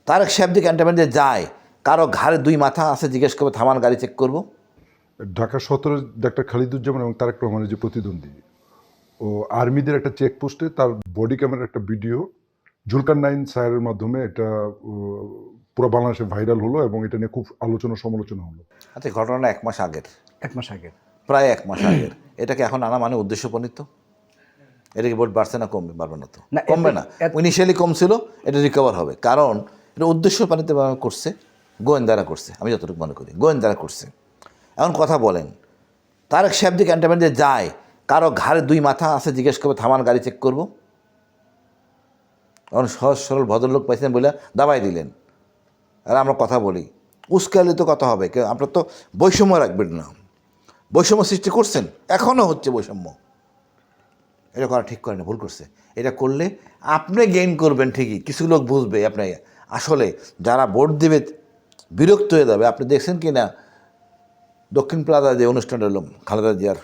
তারেক সাহেব যে ক্যান্টনমেন্টে যায়, কারো ঘাড়ে দুই মাথা আছে, জিজ্ঞেস করবো থামান গাড়ি চেক করবো। ঢাকা 17 ডাক্তার খালিদুজ্জামান এবং তারেক রহমানের যে প্রতিদ্বন্দ্বী, ও আর্মিদের একটা চেকপোস্টে তার বডি ক্যামেরার একটা ভিডিও জুলকারনাইন স্যারের মাধ্যমে এটা পুরো বাংলাদেশে ভাইরাল হলো এবং এটা নিয়ে খুব আলোচনা সমালোচনা হলো। আচ্ছা, ঘটনা 1 মাস আগের, 1 মাস আগে, প্রায় 1 মাস আগের। এটাকে এখন আনা মানে উদ্দেশ্যপ্রণীত? এটা কি ভোট বাড়ছে না কমবে? বাড়বে না তো, না, কমবে না। ইনিশিয়ালি কমছিল, এটা রিকভার হবে, কারণ এটা উদ্দেশ্যপ্রণীত করছে, গোয়েন্দারা করছে, আমি যতটুকু মনে করি গোয়েন্দারা করছে। এখন কথা বলেন, তারেক সাহেব যে ক্যান্টনমেন্টে যায়, কারো ঘাড়ে দুই মাথা আছে, জিজ্ঞেস করবো থামান গাড়ি চেক করবো। এখন সহজ সরল ভদ্রলোক পাইছেন বলে দাবাই দিলেন। আর আমরা কথা বলি, উস্কালে তো কথা হবে, কেউ আপনার তো বৈষম্য রাখবেন না। বৈষম্য সৃষ্টি করছেন, এখনও হচ্ছে বৈষম্য। এটা করা ঠিক করে না, ভুল করছে। এটা করলে আপনি গেইন করবেন ঠিকই, কিছু লোক বুঝবে আপনি আসলে যারা ভোট দেবে বিরক্ত হয়ে যাবে। আপনি দেখছেন কি না দক্ষিণ প্লাজা যে অনুষ্ঠানটা হলো খালেদা জিয়ার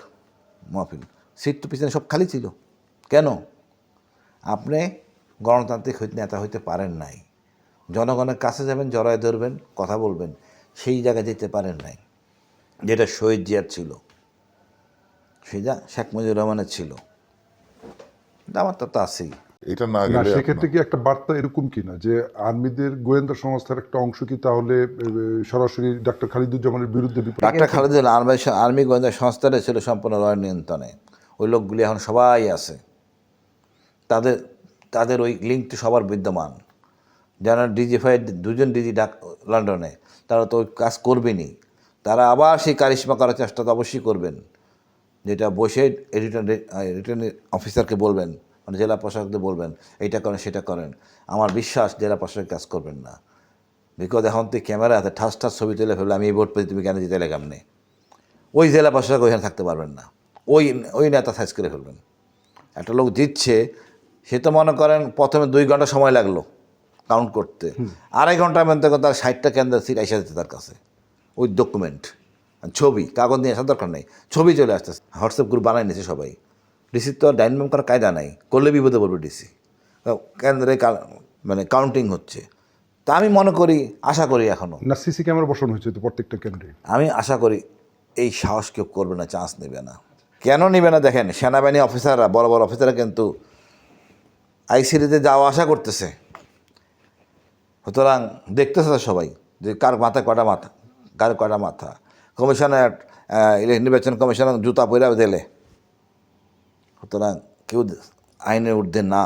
মাহফিল, সিট তো পিছনে সব খালি ছিল। কেন? আপনি গণতান্ত্রিক নেতা হইতে পারেন নাই, জনগণের কাছে যাবেন, জড়ায় ধরবেন, কথা বলবেন, সেই জায়গায় যেতে পারেন নাই, যেটা শহীদ জিয়ার ছিল, সেটা শেখ মুজিবুর রহমানের ছিল। আমার তো আছেই। এটা না না, গেলে সেক্ষেত্রে কি একটা বার্তা এরকম কিনা যে আর্মিদের গোয়েন্দা সংস্থার একটা অংশ কি তাহলে সরাসরি ডাক্তার খালিদুজ্জামানের বিরুদ্ধে ডাক্তার খালেদা আর্মি গোয়েন্দা সংস্থাটা ছিল সম্পূর্ণ রয়ের নিয়ন্ত্রণে। ওই লোকগুলি এখন সবাই আছে, তাদের তাদের ওই লিঙ্ক তো সবার বিদ্যমান। যারা ডিজিফাই দুজন ডিজি লন্ডনে, তারা তো ওই কাজ করবেনই। তারা আবার সেই কারিশমা করার চেষ্টা তো অবশ্যই করবেন, যেটা বসে রিটার্নিং অফিসারকে বলবেন, মানে জেলা প্রশাসকদের বলবেন এইটা করেন সেটা করেন। আমার বিশ্বাস জেলা প্রশাসক কাজ করবেন না, বিকজ এখন তো ক্যামেরা হাতে ঠাস ঠাস ছবি তুলে ফেললে আমি এই ভোট পেয়ে তুমি কেন জিতে এলে কেমনে, ওই জেলা প্রশাসক ওইখানে থাকতে পারবেন না, ওই নেতা সাইজ করে ফেলবেন। একটা লোক জিতছে, সে তো মনে করেন প্রথমে 2 ঘন্টা সময় লাগলো কাউন্ট করতে, 2.5 ঘন্টার মধ্যে তার 60টা কেন্দ্রের সিট এসে যেতে তার কাছে, ওই ডকুমেন্ট, ছবি, কাগজ নিয়ে আসার দরকার নেই, ছবি চলে আসতেছে। হোয়াটসঅ্যাপ গ্রুপ বানাই নিয়েছে সবাই। ডিসির তো ডাইনামিক করার কায়দা নাই, করলে বিপদে পড়বে ডিসি। কেন্দ্রে মানে কাউন্টিং হচ্ছে। তা আমি মনে করি, আশা করি এখনও, না সিসি ক্যামেরা বসানো হয়েছে তো প্রত্যেকটা কেন্দ্রে। আমি আশা করি এই সাহস কেউ করবে না, চান্স নেবে না। কেন নেবে না? দেখেন সেনাবাহিনী অফিসাররা, বড় বড় অফিসাররা কিন্তু আইসিডিতে যাওয়া আসা করতেছে, সুতরাং দেখতেছে তো সবাই যে কার মাথায় কটা মাথা, কার কটা মাথা। কমিশনার নির্বাচন কমিশনার জুতা পরে দিলে, সুতরাং কেউ আইনের ঊর্ধ্বে না।